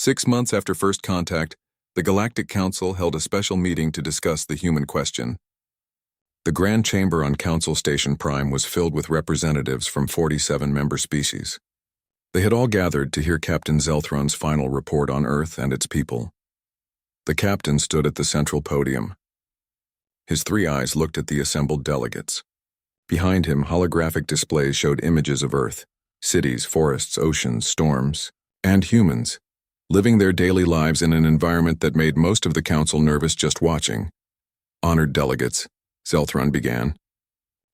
6 months after first contact, the Galactic Council held a special meeting to discuss the human question. The Grand Chamber on Council Station Prime was filled with representatives from 47 member species. They had all gathered to hear Captain Zelthron's final report on Earth and its people. The captain stood at the central podium. His 3 eyes looked at the assembled delegates. Behind him, holographic displays showed images of Earth, cities, forests, oceans, storms, and humans, living their daily lives in an environment that made most of the council nervous just watching. Honored delegates, Zelthron began.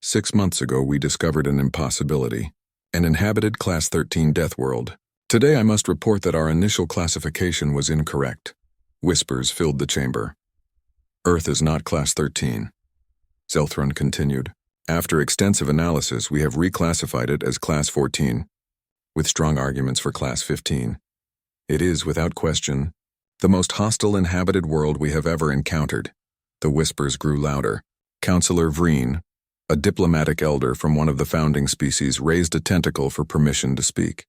6 months ago, we discovered an impossibility, an inhabited Class 13 Deathworld. Today, I must report that our initial classification was incorrect. Whispers filled the chamber. Earth is not Class 13. Zelthron continued. After extensive analysis, we have reclassified it as Class 14, with strong arguments for Class 15. It is, without question, the most hostile inhabited world we have ever encountered. The whispers grew louder. Councillor Vreen, a diplomatic elder from one of the founding species, raised a tentacle for permission to speak.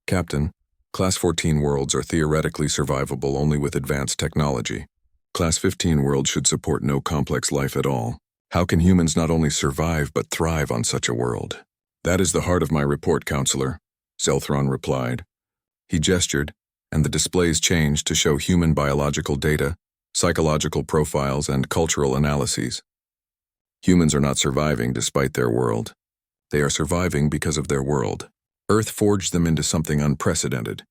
Captain, Class 14 worlds are theoretically survivable only with advanced technology. Class 15 worlds should support no complex life at all. How can humans not only survive but thrive on such a world? That is the heart of my report, Counselor, Zelthron replied. He gestured, and the displays changed to show human biological data, psychological profiles, and cultural analyses. Humans are not surviving despite their world. They are surviving because of their world. Earth forged them into something unprecedented.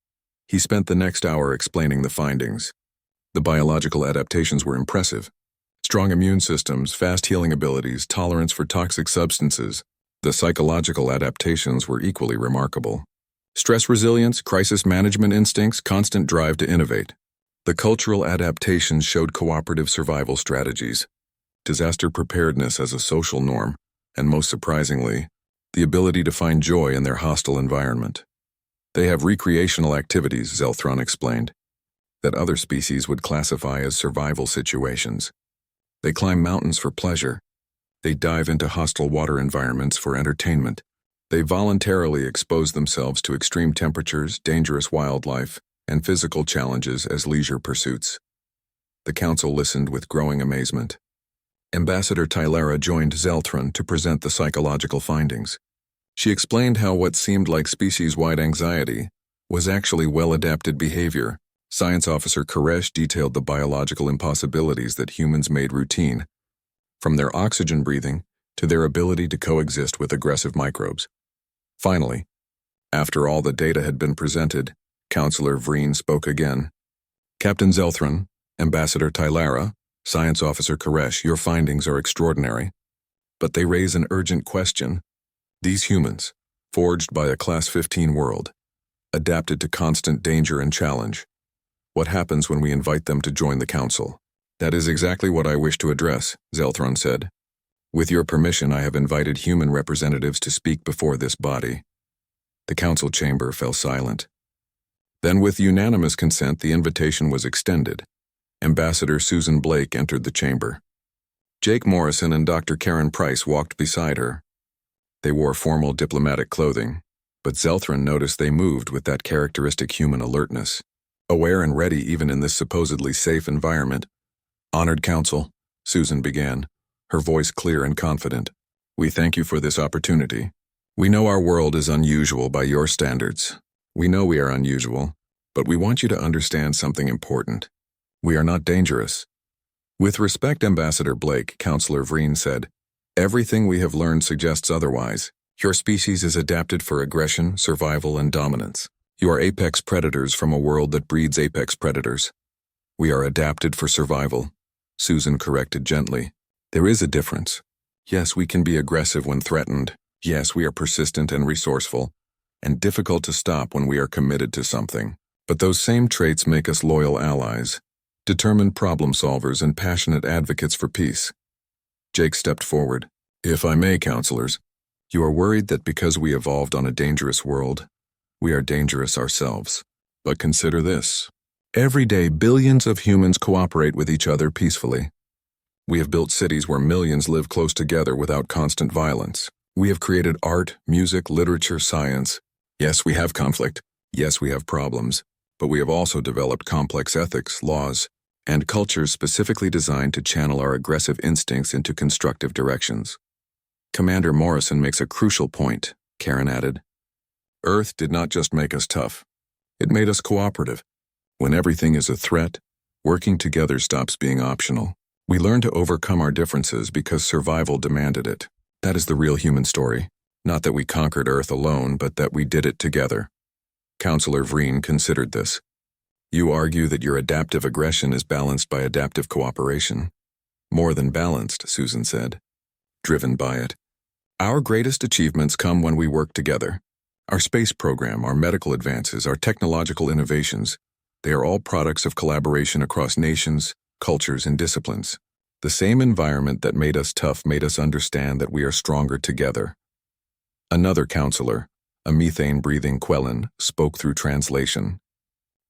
He spent the next hour explaining the findings. The biological adaptations were impressive. Strong immune systems, fast healing abilities, tolerance for toxic substances. The psychological adaptations were equally remarkable. Stress resilience, crisis management instincts, constant drive to innovate. The cultural adaptations showed cooperative survival strategies, disaster preparedness as a social norm, and most surprisingly, the ability to find joy in their hostile environment. They have recreational activities, Zelthron explained, that other species would classify as survival situations. They climb mountains for pleasure. They dive into hostile water environments for entertainment. They voluntarily expose themselves to extreme temperatures, dangerous wildlife, and physical challenges as leisure pursuits. The council listened with growing amazement. Ambassador Tylera joined Zelthron to present the psychological findings. She explained how what seemed like species-wide anxiety was actually well-adapted behavior. Science Officer Koresh detailed the biological impossibilities that humans made routine, from their oxygen breathing to their ability to coexist with aggressive microbes. Finally, after all the data had been presented, Councillor Vreen spoke again. Captain Zelthron, Ambassador Tylera, Science Officer Koresh, your findings are extraordinary, but they raise an urgent question. These humans, forged by a Class 15 world, adapted to constant danger and challenge. What happens when we invite them to join the Council? That is exactly what I wish to address, Zelthron said. With your permission, I have invited human representatives to speak before this body. The Council chamber fell silent. Then, with unanimous consent, the invitation was extended. Ambassador Susan Blake entered the chamber. Jake Morrison and Dr. Karen Price walked beside her. They wore formal diplomatic clothing, but Zelthron noticed they moved with that characteristic human alertness, aware and ready even in this supposedly safe environment. Honored Council, Susan began, her voice clear and confident. We thank you for this opportunity. We know our world is unusual by your standards. We know we are unusual, but we want you to understand something important. We are not dangerous. With respect, Ambassador Blake, Councillor Vreen said, everything we have learned suggests otherwise. Your species is adapted for aggression, survival, and dominance. You are apex predators from a world that breeds apex predators. We are adapted for survival, Susan corrected gently. There is a difference. Yes, we can be aggressive when threatened. Yes, we are persistent and resourceful, and difficult to stop when we are committed to something. But those same traits make us loyal allies, determined problem solvers, and passionate advocates for peace. Jake stepped forward. If I may, counselors, you are worried that because we evolved on a dangerous world, we are dangerous ourselves. But consider this. Every day, billions of humans cooperate with each other peacefully. We have built cities where millions live close together without constant violence. We have created art, music, literature, science. Yes, we have conflict. Yes, we have problems. but we have also developed complex ethics, laws, and cultures specifically designed to channel our aggressive instincts into constructive directions. Commander Morrison makes a crucial point, Karen added. Earth did not just make us tough. It made us cooperative. When everything is a threat, working together stops being optional. We learn to overcome our differences because survival demanded it. That is the real human story. Not that we conquered Earth alone, but that we did it together. Counselor Vreen considered this. You argue that your adaptive aggression is balanced by adaptive cooperation. More than balanced, Susan said. Driven by it. Our greatest achievements come when we work together. Our space program, our medical advances, our technological innovations, they are all products of collaboration across nations, cultures, and disciplines. The same environment that made us tough made us understand that we are stronger together. Another counselor, a methane-breathing Quellan, spoke through translation.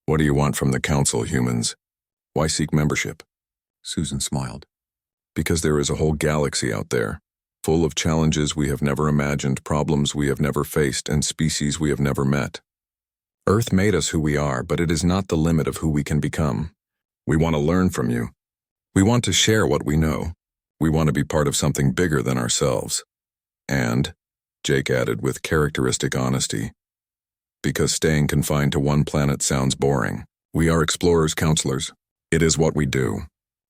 What do you want from the council, humans? Why seek membership? Susan smiled. Because there is a whole galaxy out there, full of challenges we have never imagined, problems we have never faced, and species we have never met. Earth made us who we are, but it is not the limit of who we can become. We want to learn from you. We want to share what we know. We want to be part of something bigger than ourselves. And, Jake added with characteristic honesty, because staying confined to one planet sounds boring. We are explorers, counselors. It is what we do.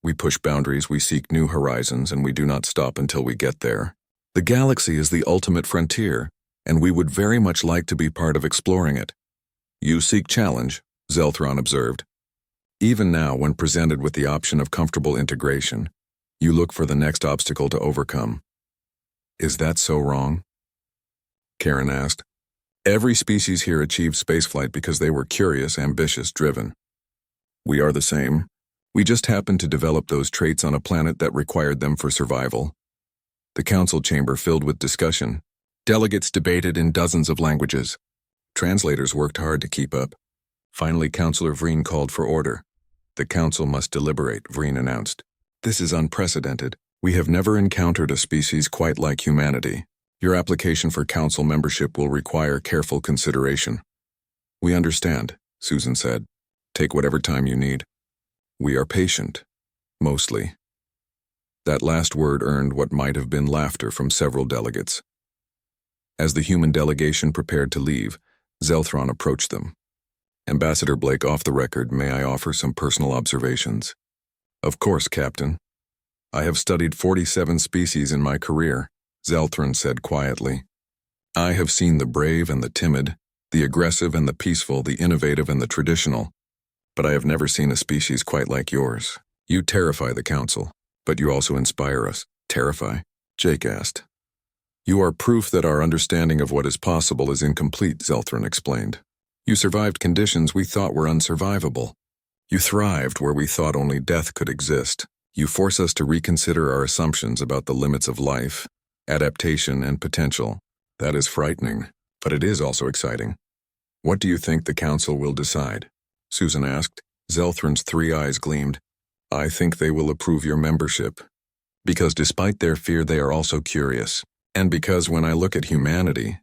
We push boundaries, we seek new horizons, and we do not stop until we get there. The galaxy is the ultimate frontier, and we would very much like to be part of exploring it. You seek challenge, Zelthron observed. Even now, when presented with the option of comfortable integration, you look for the next obstacle to overcome. Is that so wrong? Karen asked. Every species here achieved spaceflight because they were curious, ambitious, driven. We are the same. We just happened to develop those traits on a planet that required them for survival. The council chamber filled with discussion. Delegates debated in dozens of languages. Translators worked hard to keep up. Finally, Counselor Vreen called for order. The council must deliberate, Vreen announced. This is unprecedented. We have never encountered a species quite like humanity. Your application for council membership will require careful consideration. We understand, Susan said. Take whatever time you need. We are patient, mostly. That last word earned what might have been laughter from several delegates. As the human delegation prepared to leave, Zelthron approached them. Ambassador Blake, off the record, may I offer some personal observations? Of course, Captain. I have studied 47 species in my career, Zelthron said quietly. I have seen the brave and the timid, the aggressive and the peaceful, the innovative and the traditional. But I have never seen a species quite like yours. You terrify the council, but you also inspire us. Terrify? Jake asked. You are proof that our understanding of what is possible is incomplete, Zelthron explained. You survived conditions we thought were unsurvivable. You thrived where we thought only death could exist. You force us to reconsider our assumptions about the limits of life, adaptation, and potential. That is frightening, but it is also exciting. What do you think the council will decide? Susan asked. Zelthron's 3 eyes gleamed. I think they will approve your membership. Because despite their fear, they are also curious. And because when I look at humanity,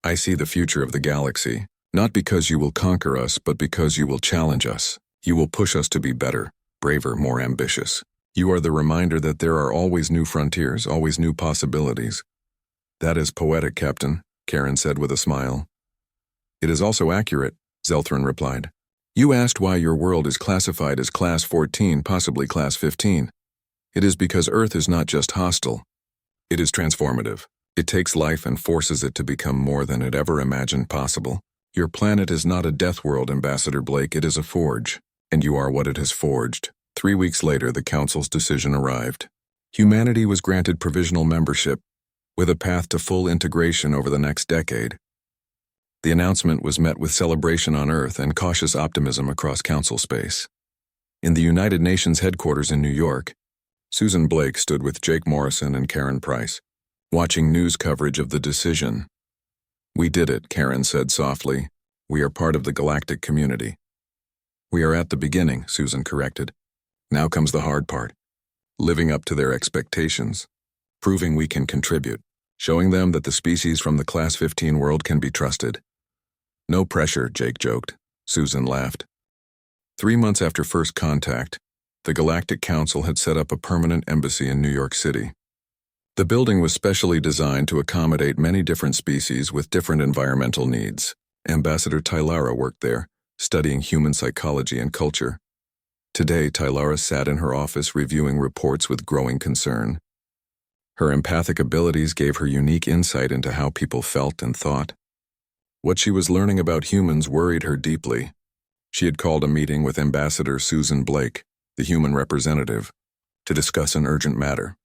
I see the future of the galaxy. Not because you will conquer us, but because you will challenge us. You will push us to be better, braver, more ambitious. You are the reminder that there are always new frontiers, always new possibilities. That is poetic, Captain, Karen said with a smile. It is also accurate, Zelthron replied. You asked why your world is classified as Class 14, possibly Class 15. It is because Earth is not just hostile. It is transformative. It takes life and forces it to become more than it ever imagined possible. Your planet is not a death world, Ambassador Blake, it is a forge. And you are what it has forged. 3 weeks later, the Council's decision arrived. Humanity was granted provisional membership, with a path to full integration over the next decade. The announcement was met with celebration on Earth and cautious optimism across Council space. In the United Nations headquarters in New York, Susan Blake stood with Jake Morrison and Karen Price, watching news coverage of the decision. We did it, Karen said softly. We are part of the galactic community. We are at the beginning, Susan corrected. Now comes the hard part. Living up to their expectations. Proving we can contribute. Showing them that the species from the Class 15 world can be trusted. No pressure, Jake joked. Susan laughed. 3 months after first contact, the Galactic Council had set up a permanent embassy in New York City. The building was specially designed to accommodate many different species with different environmental needs. Ambassador Tylara worked there, studying human psychology and culture. Today, Tylara sat in her office reviewing reports with growing concern. Her empathic abilities gave her unique insight into how people felt and thought. What she was learning about humans worried her deeply. She had called a meeting with Ambassador Susan Blake, the human representative, to discuss an urgent matter.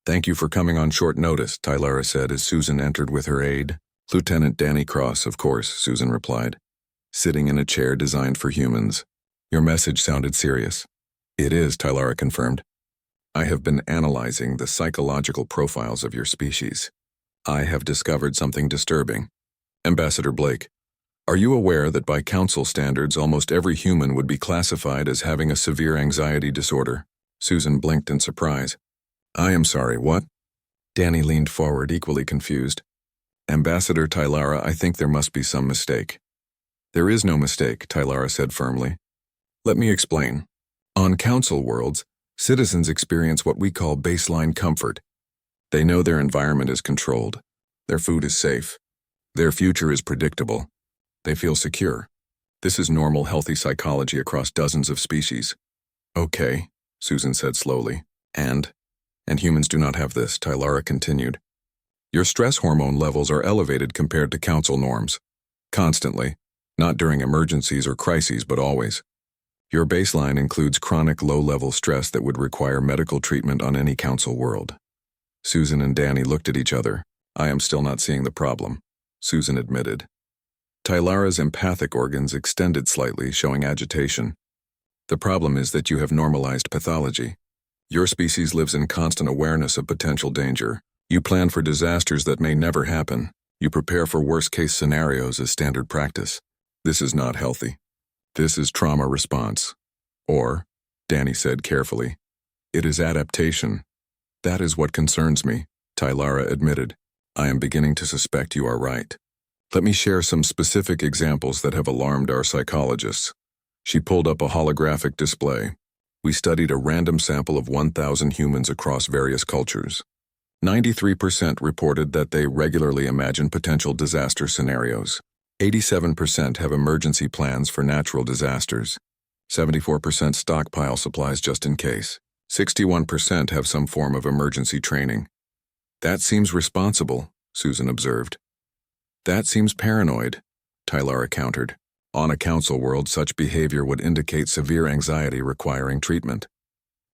"Thank you for coming on short notice," Tylara said as Susan entered with her aide. "Lieutenant Danny Cross, of course," Susan replied, sitting in a chair designed for humans. "Your message sounded serious." "It is," Tylara confirmed. "I have been analyzing the psychological profiles of your species. I have discovered something disturbing." "Ambassador Blake, are you aware that by Council standards almost every human would be classified as having a severe anxiety disorder?" Susan blinked in surprise. "I am sorry, what?" Danny leaned forward, equally confused. "Ambassador Tylara, I think there must be some mistake." "There is no mistake," Tylara said firmly. "Let me explain. On Council worlds, citizens experience what we call baseline comfort. They know their environment is controlled. Their food is safe. Their future is predictable. They feel secure. This is normal, healthy psychology across dozens of species." "Okay," Susan said slowly. And humans do not have this," Tylara continued. "Your stress hormone levels are elevated compared to Council norms. Constantly. Not during emergencies or crises, but always. Your baseline includes chronic low-level stress that would require medical treatment on any Council world." Susan and Danny looked at each other. "I am still not seeing the problem," Susan admitted. Tylara's empathic organs extended slightly, showing agitation. "The problem is that you have normalized pathology. Your species lives in constant awareness of potential danger. You plan for disasters that may never happen. You prepare for worst-case scenarios as standard practice. This is not healthy. This is trauma response. Or," Danny said carefully, "it is adaptation. That is what concerns me," Tylara admitted. "I am beginning to suspect you are right. Let me share some specific examples that have alarmed our psychologists." She pulled up a holographic display. "We studied a random sample of 1,000 humans across various cultures. 93% reported that they regularly imagine potential disaster scenarios. 87% have emergency plans for natural disasters. 74% stockpile supplies just in case. 61% have some form of emergency training." "That seems responsible," Susan observed. "That seems paranoid," Tylara countered. "On a Council world, such behavior would indicate severe anxiety requiring treatment.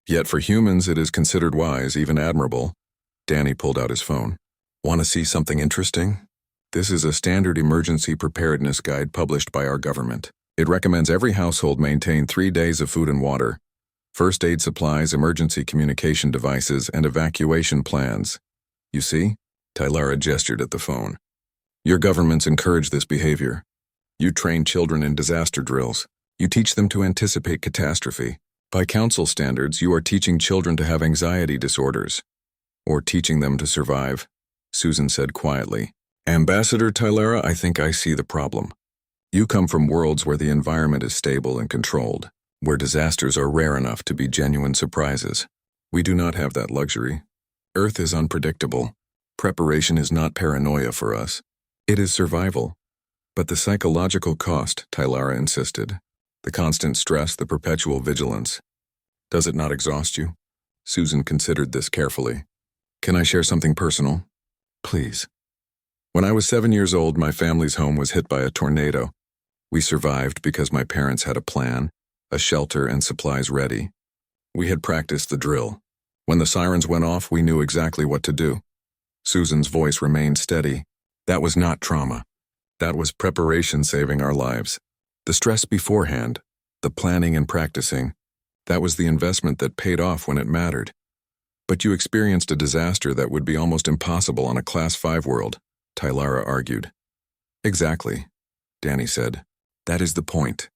Yet for humans it is considered wise, even admirable." Danny pulled out his phone. "Want to see something interesting? This is a standard emergency preparedness guide published by our government. It recommends every household maintain 3 days of food and water, first aid supplies, emergency communication devices, and evacuation plans. You see?" Tylara gestured at the phone. "Your governments encourage this behavior. You train children in disaster drills. You teach them to anticipate catastrophe. By Council standards, you are teaching children to have anxiety disorders. Or teaching them to survive," Susan said quietly. "Ambassador Tylara, I think I see the problem. You come from worlds where the environment is stable and controlled, where disasters are rare enough to be genuine surprises. We do not have that luxury. Earth is unpredictable. Preparation is not paranoia for us. It is survival. But the psychological cost," Tylara insisted. "The constant stress, the perpetual vigilance. Does it not exhaust you?" Susan considered this carefully. "Can I share something personal?" "Please." "When I was 7 years old, my family's home was hit by a tornado. We survived because my parents had a plan, a shelter, and supplies ready. We had practiced the drill. When the sirens went off, we knew exactly what to do." Susan's voice remained steady. "That was not trauma. That was preparation saving our lives. The stress beforehand, the planning and practicing, that was the investment that paid off when it mattered. But you experienced a disaster that would be almost impossible on a Class 5 world," Tylara argued. "Exactly," Danny said. "That is the point.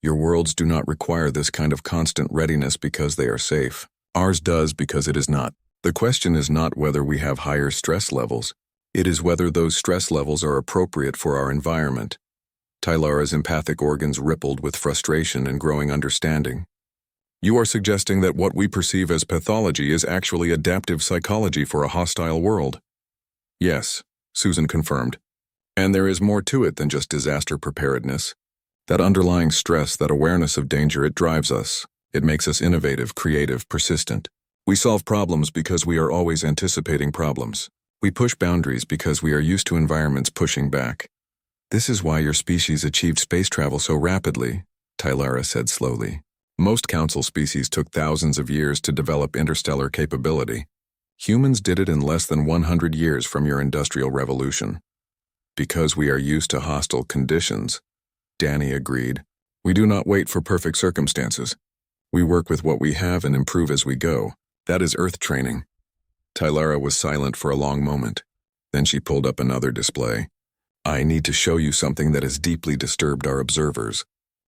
Your worlds do not require this kind of constant readiness because they are safe. Ours does because it is not. The question is not whether we have higher stress levels. It is whether those stress levels are appropriate for our environment. Tylara's empathic organs rippled with frustration and growing understanding. You are suggesting that what we perceive as pathology is actually adaptive psychology for a hostile world? Yes, Susan confirmed. And there is more to it than just disaster preparedness. That underlying stress, that awareness of danger, it drives us. It makes us innovative, creative, persistent. We solve problems because we are always anticipating problems. We push boundaries because we are used to environments pushing back. This is why your species achieved space travel so rapidly, Tylara said slowly. Most council species took thousands of years to develop interstellar capability. Humans did it in less than 100 years from your industrial revolution. Because we are used to hostile conditions, Danny agreed. We do not wait for perfect circumstances. We work with what we have and improve as we go. That is Earth training. Tylara was silent for a long moment. Then she pulled up another display. I need to show you something that has deeply disturbed our observers.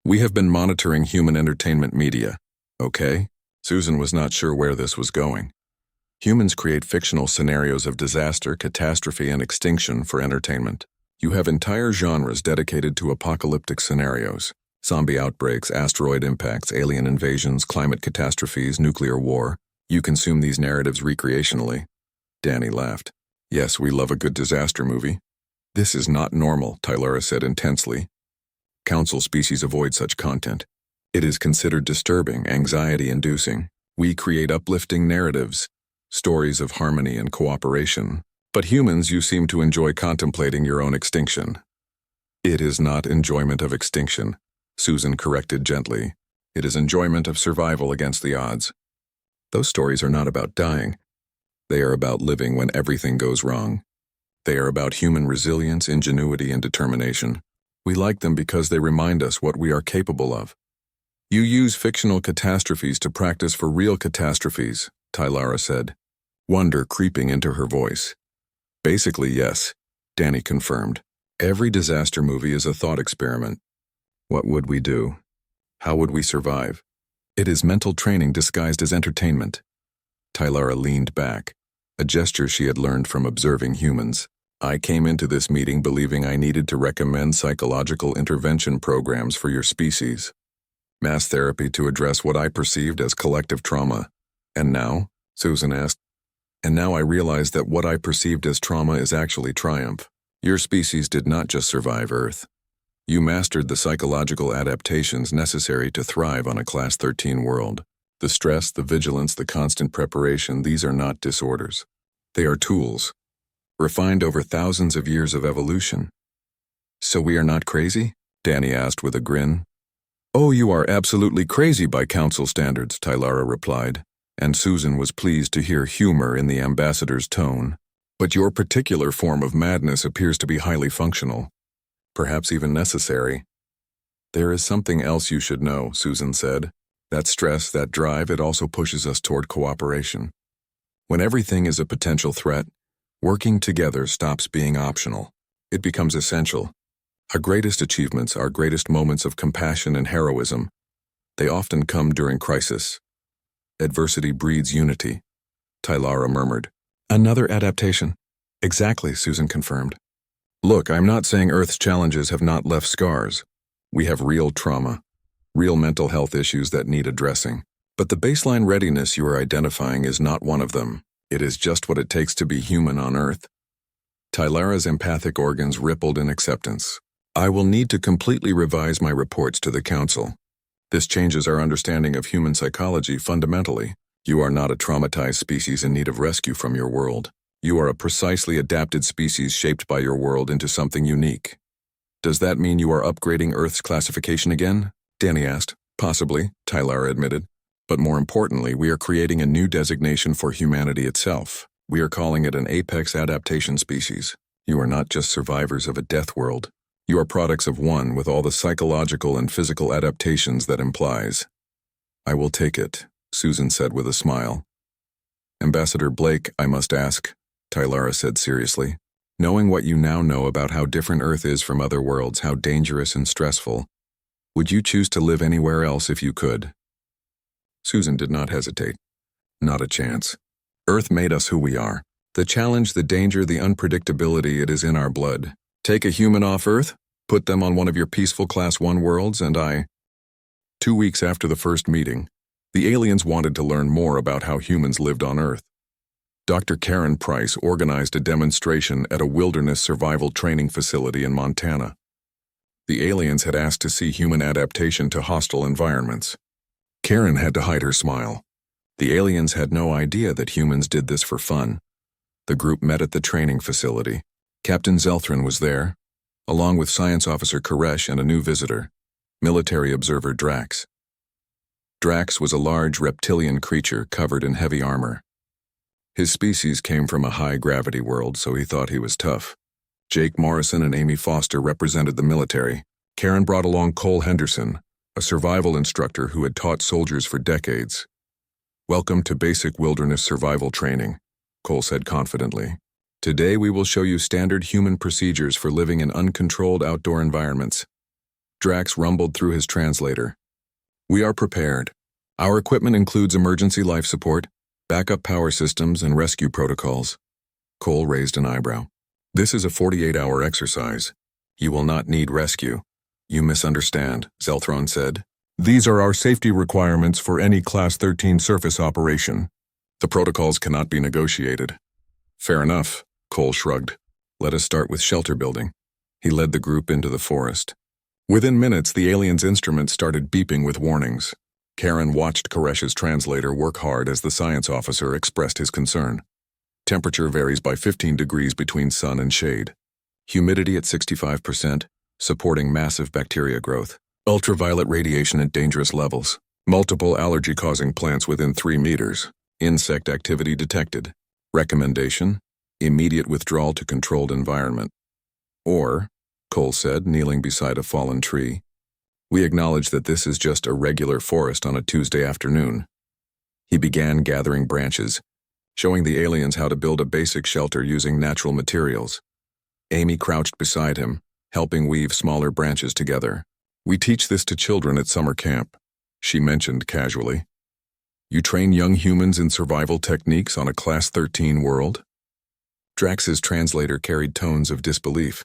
We have been monitoring human entertainment media, okay? Susan was not sure where this was going. Humans create fictional scenarios of disaster, catastrophe, and extinction for entertainment. You have entire genres dedicated to apocalyptic scenarios. Zombie outbreaks, asteroid impacts, alien invasions, climate catastrophes, nuclear war. You consume these narratives recreationally. Danny laughed. Yes, we love a good disaster movie. This is not normal, Tylara said intensely. Council species avoid such content. It is considered disturbing, anxiety-inducing. We create uplifting narratives, stories of harmony and cooperation. But humans, you seem to enjoy contemplating your own extinction. It is not enjoyment of extinction, Susan corrected gently. It is enjoyment of survival against the odds. Those stories are not about dying. They are about living when everything goes wrong. They are about human resilience, ingenuity, and determination. We like them because they remind us what we are capable of. You use fictional catastrophes to practice for real catastrophes, Tylara said, wonder creeping into her voice. Basically, yes, Danny confirmed. Every disaster movie is a thought experiment. What would we do? How would we survive? It is mental training disguised as entertainment. Tylara leaned back, a gesture she had learned from observing humans. I came into this meeting believing I needed to recommend psychological intervention programs for your species. Mass therapy to address what I perceived as collective trauma. And now? Susan asked. And now I realize that what I perceived as trauma is actually triumph. Your species did not just survive Earth. You mastered the psychological adaptations necessary to thrive on a Class 13 world. The stress, the vigilance, the constant preparation, these are not disorders. They are tools, refined over thousands of years of evolution. So we are not crazy? Danny asked with a grin. Oh, you are absolutely crazy by council standards, Tylara replied, and Susan was pleased to hear humor in the ambassador's tone. But your particular form of madness appears to be highly functional, perhaps even necessary. There is something else you should know, Susan said. That stress, that drive, it also pushes us toward cooperation. When everything is a potential threat, working together stops being optional. It becomes essential. Our greatest achievements, our greatest moments of compassion and heroism, they often come during crisis. Adversity breeds unity, Tylara murmured. Another adaptation. Exactly, Susan confirmed. Look, I'm not saying Earth's challenges have not left scars. We have real trauma, real mental health issues that need addressing. But the baseline readiness you are identifying is not one of them. It is just what it takes to be human on Earth. Tylara's empathic organs rippled in acceptance. I will need to completely revise my reports to the Council. This changes our understanding of human psychology fundamentally. You are not a traumatized species in need of rescue from your world. You are a precisely adapted species shaped by your world into something unique. Does that mean you are upgrading Earth's classification again? Danny asked. Possibly, Tylara admitted. But more importantly, we are creating a new designation for humanity itself. We are calling it an apex adaptation species. You are not just survivors of a death world. You are products of one with all the psychological and physical adaptations that implies. I will take it, Susan said with a smile. Ambassador Blake, I must ask, Tylara said seriously. Knowing what you now know about how different Earth is from other worlds, how dangerous and stressful, would you choose to live anywhere else if you could? Susan did not hesitate. Not a chance. Earth made us who we are. The challenge, the danger, the unpredictability, it is in our blood. Take a human off Earth? Put them on one of your peaceful Class 1 worlds and 2 weeks after the first meeting, the aliens wanted to learn more about how humans lived on Earth. Dr. Karen Price organized a demonstration at a wilderness survival training facility in Montana. The aliens had asked to see human adaptation to hostile environments. Karen had to hide her smile. The aliens had no idea that humans did this for fun. The group met at the training facility. Captain Zelthran was there, along with Science Officer Koresh and a new visitor, military observer Drax. Drax was a large reptilian creature covered in heavy armor. His species came from a high-gravity world, so he thought he was tough. Jake Morrison and Amy Foster represented the military. Karen brought along Cole Henderson, a survival instructor who had taught soldiers for decades. "Welcome to basic wilderness survival training," Cole said confidently. "Today we will show you standard human procedures for living in uncontrolled outdoor environments." Drax rumbled through his translator. "We are prepared. Our equipment includes emergency life support, backup power systems, and rescue protocols." Cole raised an eyebrow. "This is a 48-hour exercise. You will not need rescue." "You misunderstand," Zelthron said. "These are our safety requirements for any Class 13 surface operation. The protocols cannot be negotiated." "Fair enough," Cole shrugged. "Let us start with shelter building." He led the group into the forest. Within minutes, the aliens' instruments started beeping with warnings. Karen watched Koresh's translator work hard as the science officer expressed his concern. Temperature varies by 15 degrees between sun and shade. Humidity at 65%, supporting massive bacteria growth. Ultraviolet radiation at dangerous levels. Multiple allergy-causing plants within 3 meters. Insect activity detected. Recommendation: immediate withdrawal to controlled environment. Or, Cole said, kneeling beside a fallen tree, "we acknowledge that this is just a regular forest on a Tuesday afternoon." He began gathering branches, showing the aliens how to build a basic shelter using natural materials. Amy crouched beside him, helping weave smaller branches together. "We teach this to children at summer camp," she mentioned casually. "You train young humans in survival techniques on a Class 13 world?" Drax's translator carried tones of disbelief.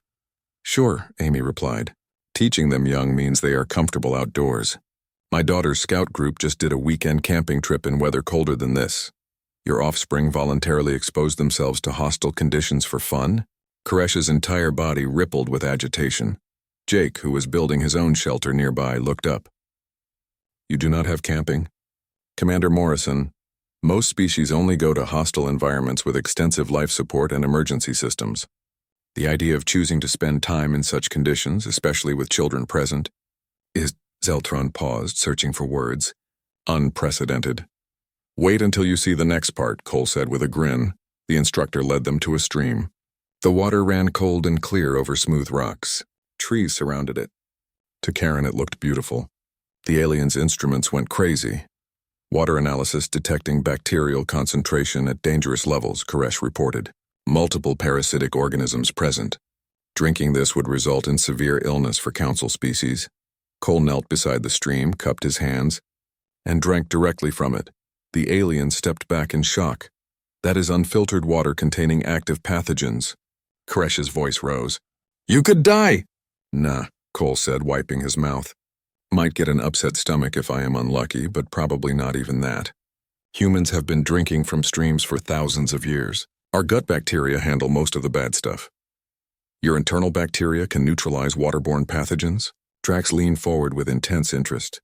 "Sure," Amy replied. "Teaching them young means they are comfortable outdoors. My daughter's scout group just did a weekend camping trip in weather colder than this. Your offspring voluntarily exposed themselves to hostile conditions for fun?" Koresh's entire body rippled with agitation. Jake, who was building his own shelter nearby, looked up. "You do not have camping?" "Commander Morrison, most species only go to hostile environments with extensive life support and emergency systems. The idea of choosing to spend time in such conditions, especially with children present, is," Zeltron paused, searching for words, "unprecedented." "Wait until you see the next part," Cole said with a grin. The instructor led them to a stream. The water ran cold and clear over smooth rocks. Trees surrounded it. To Karen, it looked beautiful. The aliens' instruments went crazy. "Water analysis detecting bacterial concentration at dangerous levels," Koresh reported. "Multiple parasitic organisms present. Drinking this would result in severe illness for council species." Cole knelt beside the stream, cupped his hands, and drank directly from it. The alien stepped back in shock. "That is unfiltered water containing active pathogens." Koresh's voice rose. "You could die!" "Nah," Cole said, wiping his mouth. "Might get an upset stomach if I am unlucky, but probably not even that. Humans have been drinking from streams for thousands of years. Our gut bacteria handle most of the bad stuff. Your internal bacteria can neutralize waterborne pathogens?" Drax leaned forward with intense interest.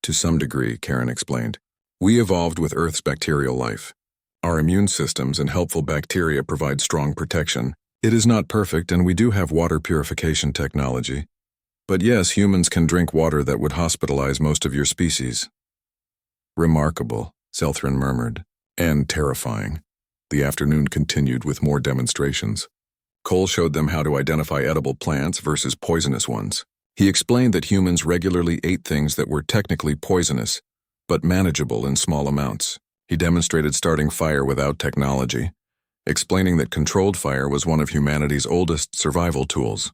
"To some degree," Karen explained. "We evolved with Earth's bacterial life. Our immune systems and helpful bacteria provide strong protection. It is not perfect, and we do have water purification technology. But yes, humans can drink water that would hospitalize most of your species." "Remarkable," Zelthran murmured. "And terrifying." The afternoon continued with more demonstrations. Cole showed them how to identify edible plants versus poisonous ones. He explained that humans regularly ate things that were technically poisonous, but manageable in small amounts. He demonstrated starting fire without technology, explaining that controlled fire was one of humanity's oldest survival tools.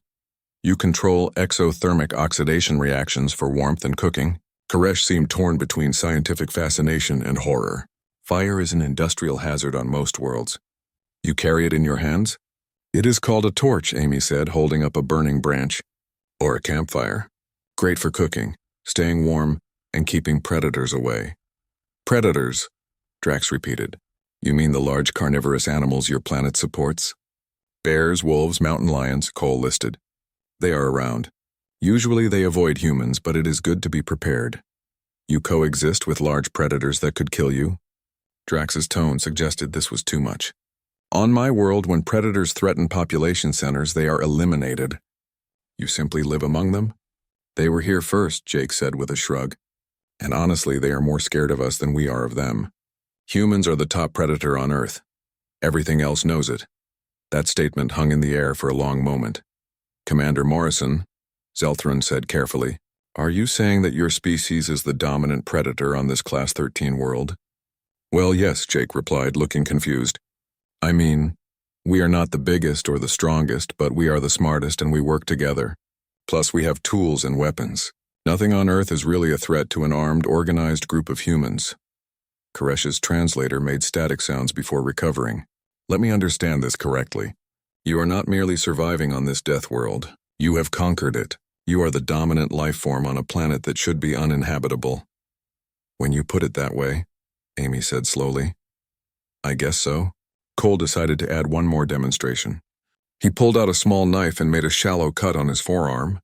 "You control exothermic oxidation reactions for warmth and cooking." Koresh seemed torn between scientific fascination and horror. "Fire is an industrial hazard on most worlds. You carry it in your hands?" "It is called a torch," Amy said, holding up a burning branch. Or a campfire. Great for cooking, staying warm, and keeping predators away. Predators, Drax repeated. You mean the large carnivorous animals your planet supports? Bears, wolves, mountain lions, Cole listed. They are around. Usually they avoid humans, but it is good to be prepared. You coexist with large predators that could kill you? Drax's tone suggested this was too much. On my world, when predators threaten population centers, they are eliminated. You simply live among them? They were here first, Jake said with a shrug. And honestly, they are more scared of us than we are of them. Humans are the top predator on Earth. Everything else knows it. That statement hung in the air for a long moment. Commander Morrison, Zelthron said carefully, are you saying that your species is the dominant predator on this Class 13 world? Well, yes, Jake replied, looking confused. I mean, we are not the biggest or the strongest, but we are the smartest and we work together. Plus, we have tools and weapons. Nothing on Earth is really a threat to an armed, organized group of humans. Koresh's translator made static sounds before recovering. Let me understand this correctly. You are not merely surviving on this death world. You have conquered it. You are the dominant life form on a planet that should be uninhabitable. When you put it that way, Amy said slowly. I guess so. Cole decided to add one more demonstration. He pulled out a small knife and made a shallow cut on his forearm.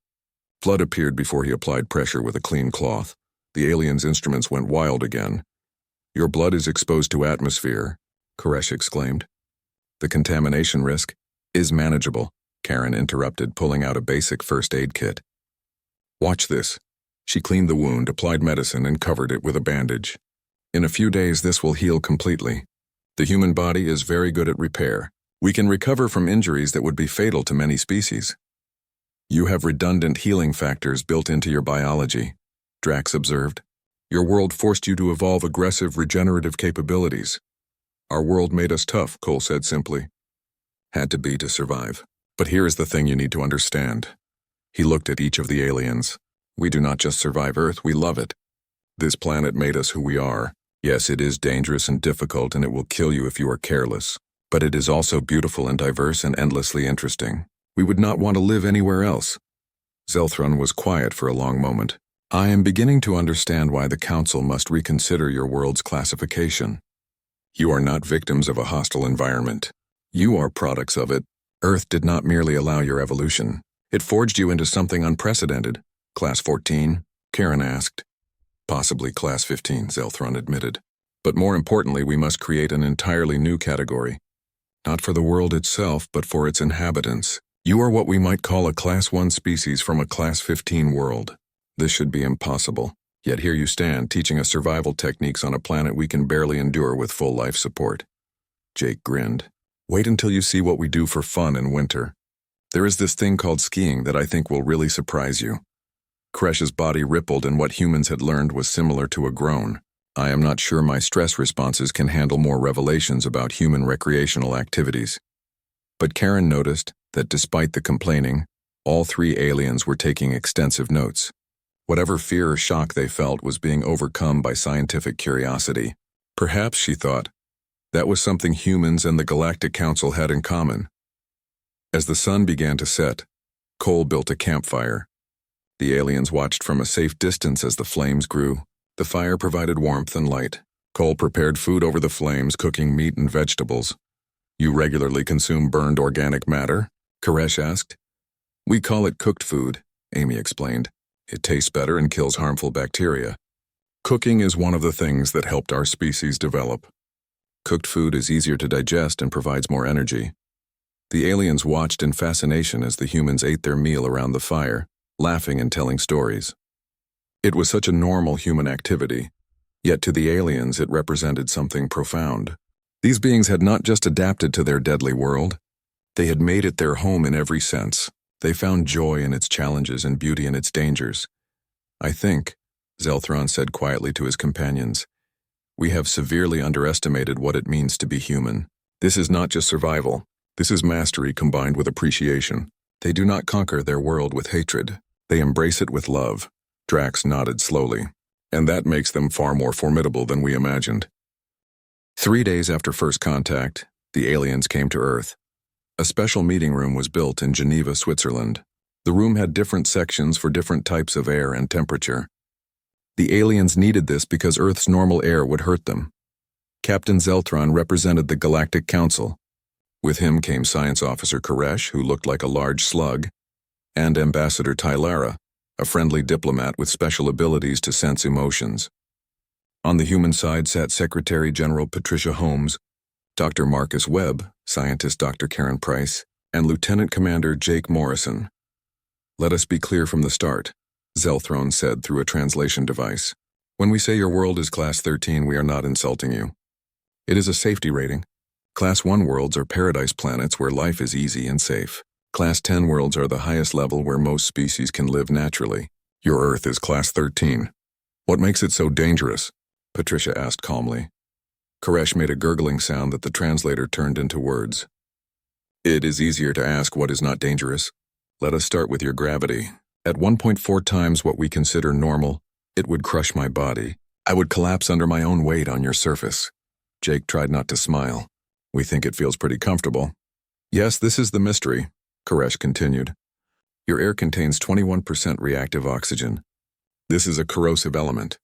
Blood appeared before he applied pressure with a clean cloth. The alien's instruments went wild again. Your blood is exposed to atmosphere, Koresh exclaimed. The contamination risk is manageable, Karen interrupted, pulling out a basic first aid kit. Watch this. She cleaned the wound, applied medicine, and covered it with a bandage. In a few days, this will heal completely. The human body is very good at repair. We can recover from injuries that would be fatal to many species. You have redundant healing factors built into your biology, Drax observed. Your world forced you to evolve aggressive regenerative capabilities. Our world made us tough, Cole said simply. Had to be to survive. But here is the thing you need to understand. He looked at each of the aliens. We do not just survive Earth, we love it. This planet made us who we are. Yes, it is dangerous and difficult, and it will kill you if you are careless. But it is also beautiful and diverse and endlessly interesting. We would not want to live anywhere else. Zelthron was quiet for a long moment. I am beginning to understand why the Council must reconsider your world's classification. You are not victims of a hostile environment. You are products of it. Earth did not merely allow your evolution. It forged you into something unprecedented. Class 14? Karen asked. Possibly Class 15, Zelthron admitted. But more importantly, we must create an entirely new category. Not for the world itself, but for its inhabitants. You are what we might call a Class 1 species from a Class 15 world. This should be impossible. Yet here you stand, teaching us survival techniques on a planet we can barely endure with full life support. Jake grinned. Wait until you see what we do for fun in winter. There is this thing called skiing that I think will really surprise you. Koresh's body rippled, and what humans had learned was similar to a groan. I am not sure my stress responses can handle more revelations about human recreational activities. But Karen noticed that despite the complaining, all three aliens were taking extensive notes. Whatever fear or shock they felt was being overcome by scientific curiosity. Perhaps, she thought, that was something humans and the Galactic Council had in common. As the sun began to set, Cole built a campfire. The aliens watched from a safe distance as the flames grew. The fire provided warmth and light. Cole prepared food over the flames, cooking meat and vegetables. You regularly consume burned organic matter? Koresh asked. We call it cooked food, Amy explained. It tastes better and kills harmful bacteria. Cooking is one of the things that helped our species develop. Cooked food is easier to digest and provides more energy. The aliens watched in fascination as the humans ate their meal around the fire, laughing and telling stories. It was such a normal human activity, yet to the aliens it represented something profound. These beings had not just adapted to their deadly world, they had made it their home in every sense. They found joy in its challenges and beauty in its dangers. I think, Zelthron said quietly to his companions, we have severely underestimated what it means to be human. This is not just survival. This is mastery combined with appreciation. They do not conquer their world with hatred. They embrace it with love. Drax nodded slowly. And that makes them far more formidable than we imagined. 3 days after first contact, the aliens came to Earth. A special meeting room was built in Geneva, Switzerland. The room had different sections for different types of air and temperature. The aliens needed this because Earth's normal air would hurt them. Captain Zeltron represented the Galactic Council. With him came Science Officer Koresh, who looked like a large slug, and Ambassador Tylara, a friendly diplomat with special abilities to sense emotions. On the human side sat Secretary General Patricia Holmes, Dr. Marcus Webb, Scientist Dr. Karen Price, and Lieutenant Commander Jake Morrison. "Let us be clear from the start," Zeltron said through a translation device. "When we say your world is Class 13, we are not insulting you. It is a safety rating. Class 1 worlds are paradise planets where life is easy and safe. Class 10 worlds are the highest level where most species can live naturally. Your Earth is Class 13. What makes it so dangerous?" Patricia asked calmly. Koresh made a gurgling sound that the translator turned into words. "It is easier to ask what is not dangerous. Let us start with your gravity. At 1.4 times what we consider normal, it would crush my body. I would collapse under my own weight on your surface." Jake tried not to smile. "We think it feels pretty comfortable." "Yes, this is the mystery," Koresh continued. "Your air contains 21% reactive oxygen. This is a corrosive element.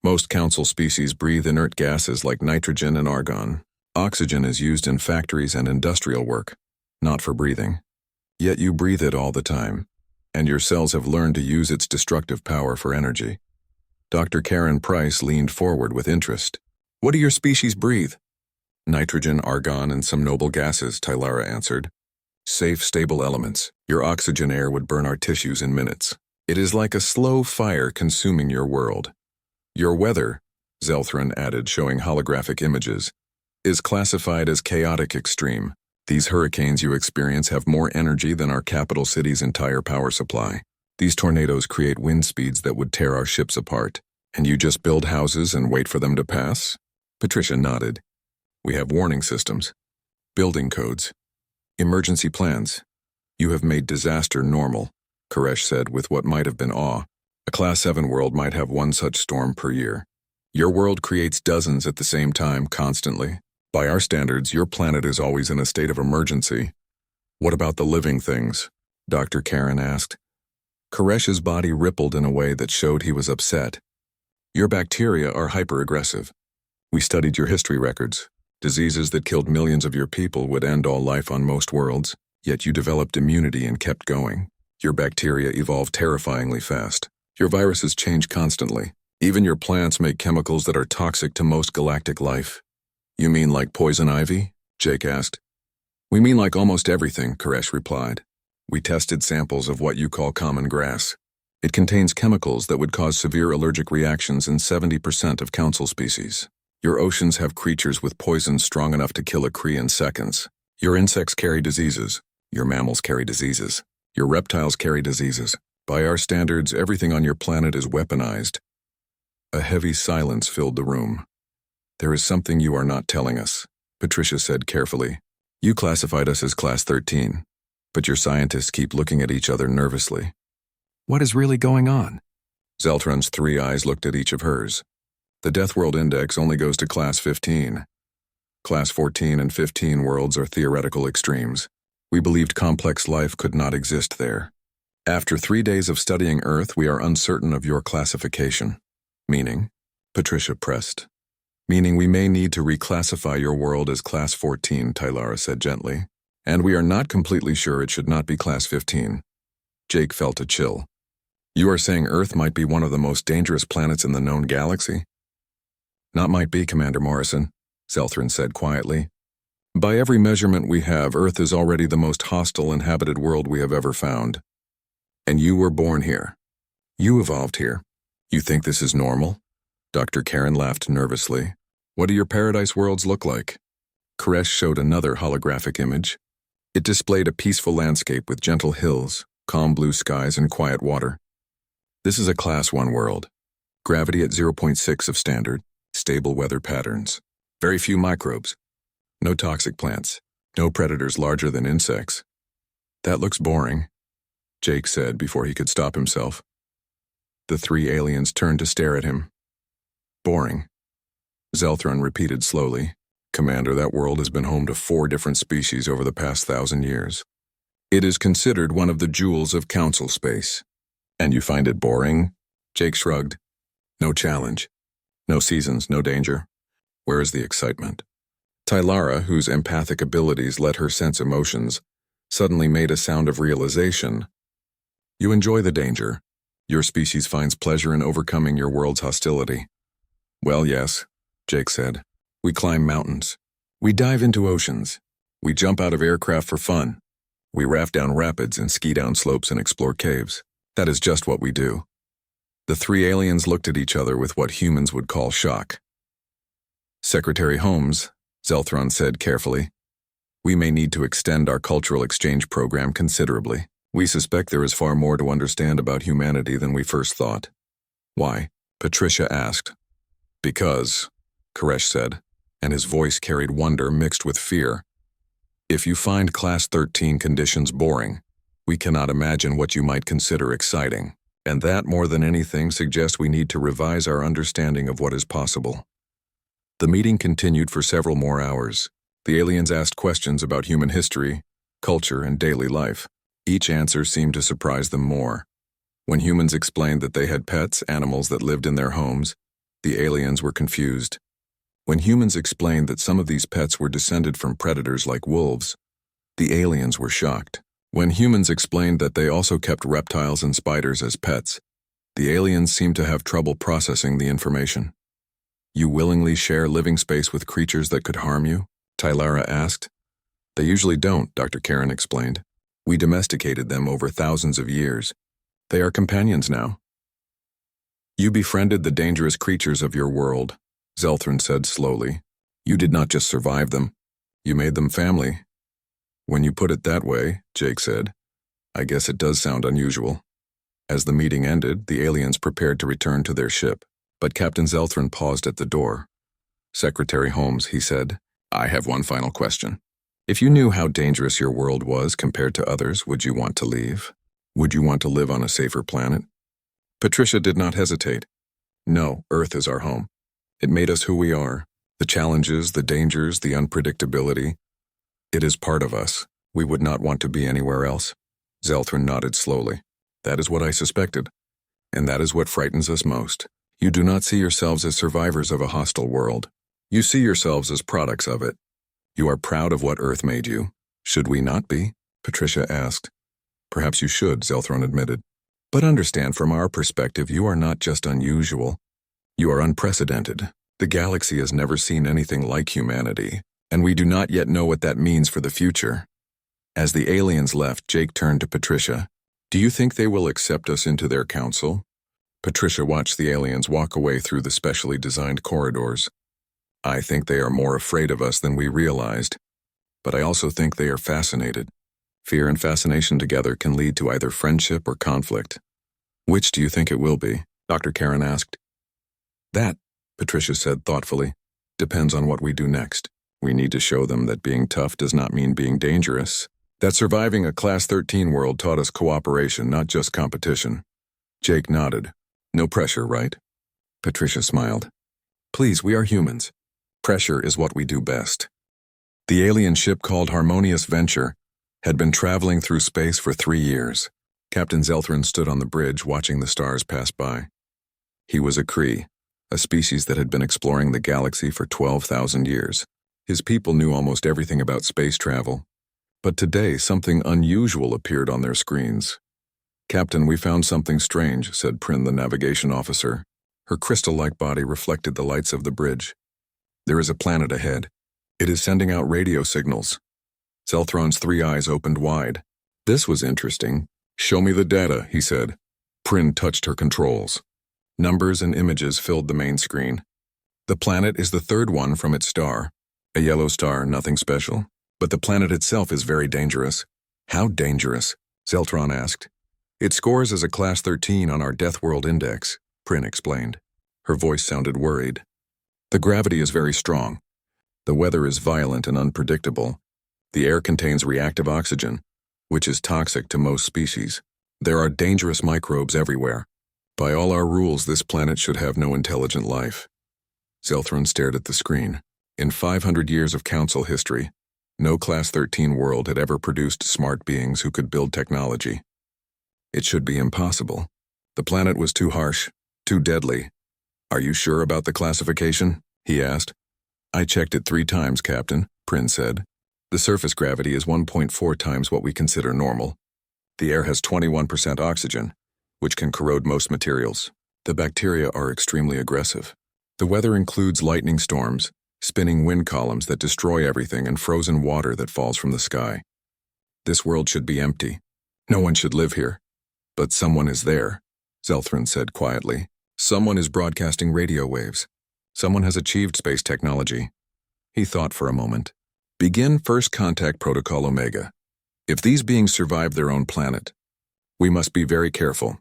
Most council species breathe inert gases like nitrogen and argon. Oxygen is used in factories and industrial work, not for breathing. Yet you breathe it all the time, and your cells have learned to use its destructive power for energy." Dr. Karen Price leaned forward with interest. "What do your species breathe?" "Nitrogen, argon, and some noble gases," Tylara answered. "Safe, stable elements. Your oxygen air would burn our tissues in minutes. It is like a slow fire consuming your world. Your weather," Zelthran added, showing holographic images, "is classified as chaotic extreme. These hurricanes you experience have more energy than our capital city's entire power supply. These tornadoes create wind speeds that would tear our ships apart. And you just build houses and wait for them to pass?" Patricia nodded. "We have warning systems, building codes, emergency plans. You have made disaster normal," Koresh said with what might have been awe. "A Class 7 world might have one such storm per year. Your world creates dozens at the same time, constantly. By our standards, your planet is always in a state of emergency." "What about the living things?" Dr. Karen asked. Koresh's body rippled in a way that showed he was upset. "Your bacteria are hyper-aggressive. We studied your history records. Diseases that killed millions of your people would end all life on most worlds, yet you developed immunity and kept going. Your bacteria evolve terrifyingly fast. Your viruses change constantly. Even your plants make chemicals that are toxic to most galactic life." "You mean like poison ivy?" Jake asked. "We mean like almost everything," Koresh replied. "We tested samples of what you call common grass. It contains chemicals that would cause severe allergic reactions in 70% of council species. Your oceans have creatures with poisons strong enough to kill a Kree in seconds. Your insects carry diseases. Your mammals carry diseases. Your reptiles carry diseases. By our standards, everything on your planet is weaponized." A heavy silence filled the room. "There is something you are not telling us," Patricia said carefully. "You classified us as Class 13, but your scientists keep looking at each other nervously. What is really going on?" Zeltron's 3 eyes looked at each of hers. "The Deathworld Index only goes to Class 15. Class 14 and 15 worlds are theoretical extremes. We believed complex life could not exist there. After 3 days of studying Earth, we are uncertain of your classification." "Meaning?" Patricia pressed. "Meaning we may need to reclassify your world as Class 14, Tylara said gently. "And we are not completely sure it should not be Class 15. Jake felt a chill. "You are saying Earth might be one of the most dangerous planets in the known galaxy?" "Not might be, Commander Morrison," Zelthran said quietly. "By every measurement we have, Earth is already the most hostile inhabited world we have ever found. And you were born here. You evolved here. You think this is normal?" Dr. Karen laughed nervously. "What do your paradise worlds look like?" Koresh showed another holographic image. It displayed a peaceful landscape with gentle hills, calm blue skies, and quiet water. "This is a Class 1 world. Gravity at 0.6 of standard. Stable weather patterns. Very few microbes. No toxic plants. No predators larger than insects." "That looks boring," Jake said before he could stop himself. The 3 aliens turned to stare at him. "Boring." Zelthran repeated slowly. "Commander, that world has been home to 4 different species over the past 1,000 years. It is considered one of the jewels of council space. And you find it boring? Jake shrugged. No challenge. No seasons, no danger. Where is the excitement? Tylara, whose empathic abilities let her sense emotions, suddenly made a sound of realization. You enjoy the danger. Your species finds pleasure in overcoming your world's hostility. Well, yes, Jake said. We climb mountains. We dive into oceans. We jump out of aircraft for fun. We raft down rapids and ski down slopes and explore caves. That is just what we do. The three aliens looked at each other with what humans would call shock. Secretary Holmes, Zelthron said carefully, we may need to extend our cultural exchange program considerably. We suspect there is far more to understand about humanity than we first thought. Why? Patricia asked. Because, Koresh said, and his voice carried wonder mixed with fear. If you find Class 13 conditions boring, we cannot imagine what you might consider exciting. And that, more than anything, suggests we need to revise our understanding of what is possible. The meeting continued for several more hours. The aliens asked questions about human history, culture, and daily life. Each answer seemed to surprise them more. When humans explained that they had pets, animals that lived in their homes, the aliens were confused. When humans explained that some of these pets were descended from predators like wolves, the aliens were shocked. When humans explained that they also kept reptiles and spiders as pets, the aliens seemed to have trouble processing the information. You willingly share living space with creatures that could harm you? Tylara asked. They usually don't, Dr. Karen explained. We domesticated them over thousands of years. They are companions now. You befriended the dangerous creatures of your world, Zelthron said slowly. You did not just survive them. You made them family. When you put it that way, Jake said, I guess it does sound unusual. As the meeting ended, the aliens prepared to return to their ship, but Captain Zelthron paused at the door. Secretary Holmes, he said, I have one final question. If you knew how dangerous your world was compared to others, would you want to leave? Would you want to live on a safer planet? Patricia did not hesitate. No, Earth is our home. It made us who we are. The challenges, the dangers, the unpredictability. It is part of us. We would not want to be anywhere else. Zelthron nodded slowly. That is what I suspected. And that is what frightens us most. You do not see yourselves as survivors of a hostile world. You see yourselves as products of it. You are proud of what Earth made you. Should we not be? Patricia asked. Perhaps you should, Zelthron admitted. But understand, from our perspective, you are not just unusual. You are unprecedented. The galaxy has never seen anything like humanity, and we do not yet know what that means for the future. As the aliens left, Jake turned to Patricia. Do you think they will accept us into their council? Patricia watched the aliens walk away through the specially designed corridors. I think they are more afraid of us than we realized, but I also think they are fascinated. Fear and fascination together can lead to either friendship or conflict. Which do you think it will be? Dr. Karen asked. That, Patricia said thoughtfully, depends on what we do next. We need to show them that being tough does not mean being dangerous. That surviving a Class 13 world taught us cooperation, not just competition. Jake nodded. No pressure, right? Patricia smiled. Please, we are humans. Pressure is what we do best. The alien ship called Harmonious Venture had been traveling through space for 3 years. Captain Zelthron stood on the bridge watching the stars pass by. He was a Kree, a species that had been exploring the galaxy for 12,000 years. His people knew almost everything about space travel. But today, something unusual appeared on their screens. Captain, we found something strange, said Prin, the navigation officer. Her crystal-like body reflected the lights of the bridge. There is a planet ahead. It is sending out radio signals. Zelthron's 3 eyes opened wide. This was interesting. Show me the data, he said. Prin touched her controls. Numbers and images filled the main screen. The planet is the 3rd one from its star. A yellow star, nothing special. But the planet itself is very dangerous. How dangerous? Zelthron asked. It scores as a Class 13 on our Deathworld Index, Prin explained. Her voice sounded worried. The gravity is very strong. The weather is violent and unpredictable. The air contains reactive oxygen, which is toxic to most species. There are dangerous microbes everywhere. By all our rules, this planet should have no intelligent life. Zelthron stared at the screen. In 500 years of council history, No Class 13 world had ever produced smart beings who could build technology. It should be impossible. The planet was too harsh, too deadly. "Are you sure about the classification?" he asked. "I checked it 3 times, Captain," Prin said. "The surface gravity is 1.4 times what we consider normal. The air has 21% oxygen, which can corrode most materials. The bacteria are extremely aggressive. The weather includes lightning storms, spinning wind columns that destroy everything, and frozen water that falls from the sky. This world should be empty. No one should live here. But someone is there," Zelthran said quietly. "Someone is broadcasting radio waves. Someone has achieved space technology." He thought for a moment. "Begin First Contact Protocol Omega. If these beings survive their own planet, we must be very careful."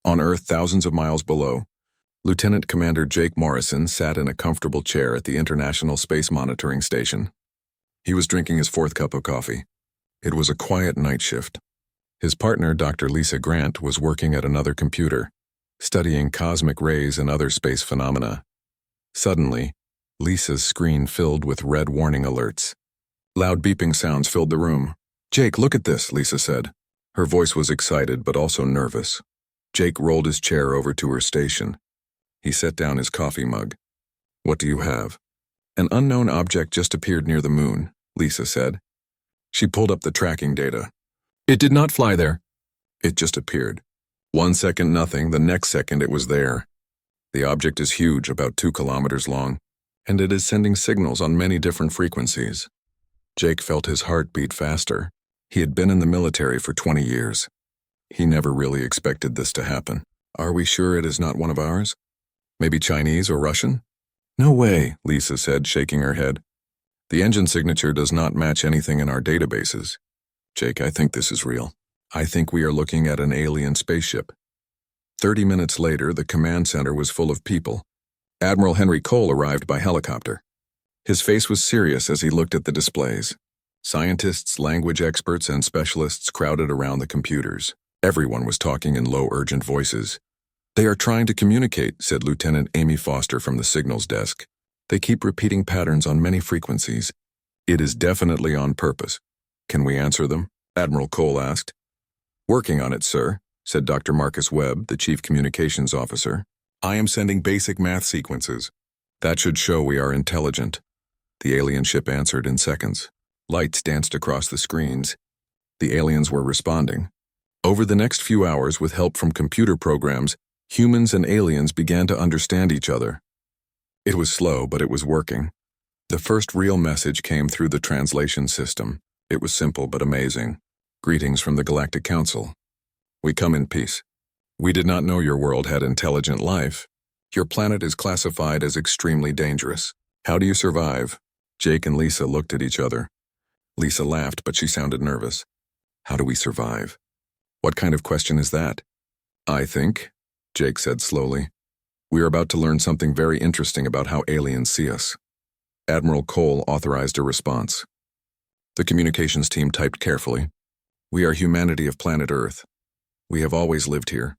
On Earth, thousands of miles below, Lieutenant Commander Jake Morrison sat in a comfortable chair at the International Space Monitoring Station. He was drinking his 4th cup of coffee. It was a quiet night shift. His partner, Dr. Lisa Grant, was working at another computer, studying cosmic rays and other space phenomena. Suddenly, Lisa's screen filled with red warning alerts. Loud beeping sounds filled the room. "Jake, look at this," Lisa said. Her voice was excited but also nervous. Jake rolled his chair over to her station. He set down his coffee mug. "What do you have?" "An unknown object just appeared near the moon," Lisa said. She pulled up the tracking data. "It did not fly there. It just appeared. 1 second nothing, the next second it was there. The object is huge, about 2 kilometers long, and it is sending signals on many different frequencies." Jake felt his heart beat faster. He had been in the military for 20 years. He never really expected this to happen. "Are we sure it is not one of ours? Maybe Chinese or Russian?" "No way," Lisa said, shaking her head. "The engine signature does not match anything in our databases. Jake, I think this is real. I think we are looking at an alien spaceship." 30 minutes later, the command center was full of people. Admiral Henry Cole arrived by helicopter. His face was serious as he looked at the displays. Scientists, language experts, and specialists crowded around the computers. Everyone was talking in low, urgent voices. "They are trying to communicate," said Lieutenant Amy Foster from the signals desk. "They keep repeating patterns on many frequencies. It is definitely on purpose." "Can we answer them?" Admiral Cole asked. "Working on it, sir," said Dr. Marcus Webb, the chief communications officer. "I am sending basic math sequences. That should show we are intelligent." The alien ship answered in seconds. Lights danced across the screens. The aliens were responding. Over the next few hours, with help from computer programs, humans and aliens began to understand each other. It was slow, but it was working. The first real message came through the translation system. It was simple but amazing. "Greetings from the Galactic Council. We come in peace. We did not know your world had intelligent life. Your planet is classified as extremely dangerous. How do you survive?" Jake and Lisa looked at each other. Lisa laughed, but she sounded nervous. "How do we survive? What kind of question is that?" "I think," Jake said slowly, "we are about to learn something very interesting about how aliens see us." Admiral Cole authorized a response. The communications team typed carefully. "We are humanity of planet Earth. We have always lived here."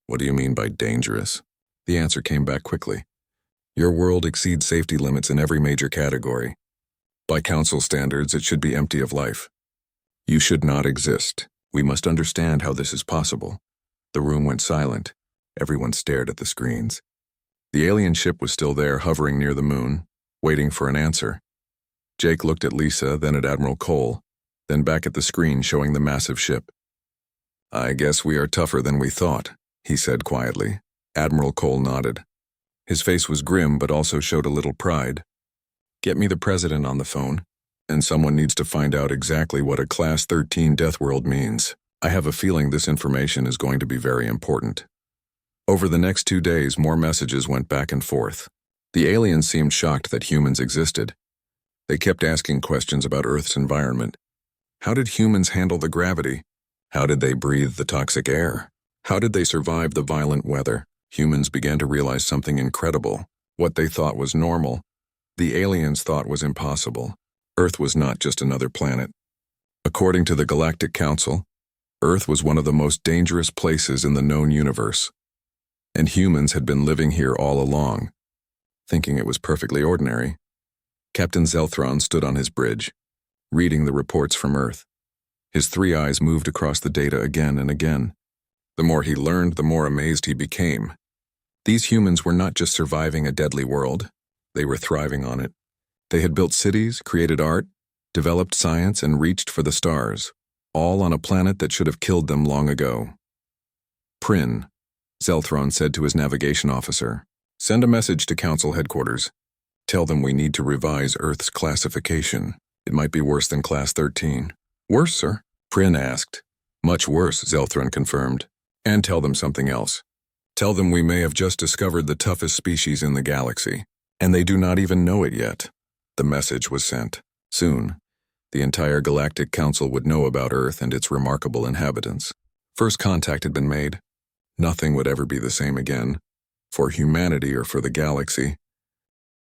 "What do you mean by dangerous?" The answer came back quickly. "Your world exceeds safety limits in every major category. By Council standards, it should be empty of life. You should not exist. We must understand how this is possible." The room went silent. Everyone stared at the screens. The alien ship was still there, hovering near the moon, waiting for an answer. Jake looked at Lisa, then at Admiral Cole, then back at the screen showing the massive ship. "I guess we are tougher than we thought," he said quietly. Admiral Cole nodded. His face was grim but also showed a little pride. "Get me the president on the phone, and someone needs to find out exactly what a Class 13 Deathworld means. I have a feeling this information is going to be very important." Over the next 2 days, more messages went back and forth. The aliens seemed shocked that humans existed. They kept asking questions about Earth's environment. How did humans handle the gravity? How did they breathe the toxic air? How did they survive the violent weather? Humans began to realize something incredible. What they thought was normal, the aliens thought was impossible. Earth was not just another planet. According to the Galactic Council, Earth was one of the most dangerous places in the known universe. And humans had been living here all along, thinking it was perfectly ordinary. Captain Zelthran stood on his bridge. reading the reports from Earth. His three eyes moved across the data again and again. The more he learned, the more amazed he became. These humans were not just surviving a deadly world, they were thriving on it. They had built cities, created art, developed science, and reached for the stars, all on a planet that should have killed them long ago. Prin, Zelthron said to his navigation officer, "Send a message to Council headquarters. Tell them we need to revise Earth's classification. It might be worse than Class 13. Worse, sir? Prin asked. Much worse, Zelthron confirmed. And tell them something else. Tell them we may have just discovered the toughest species in the galaxy, and they do not even know it yet." The message was sent. Soon, the entire Galactic Council would know about Earth and its remarkable inhabitants. First contact had been made. Nothing would ever be the same again, for humanity or for the galaxy.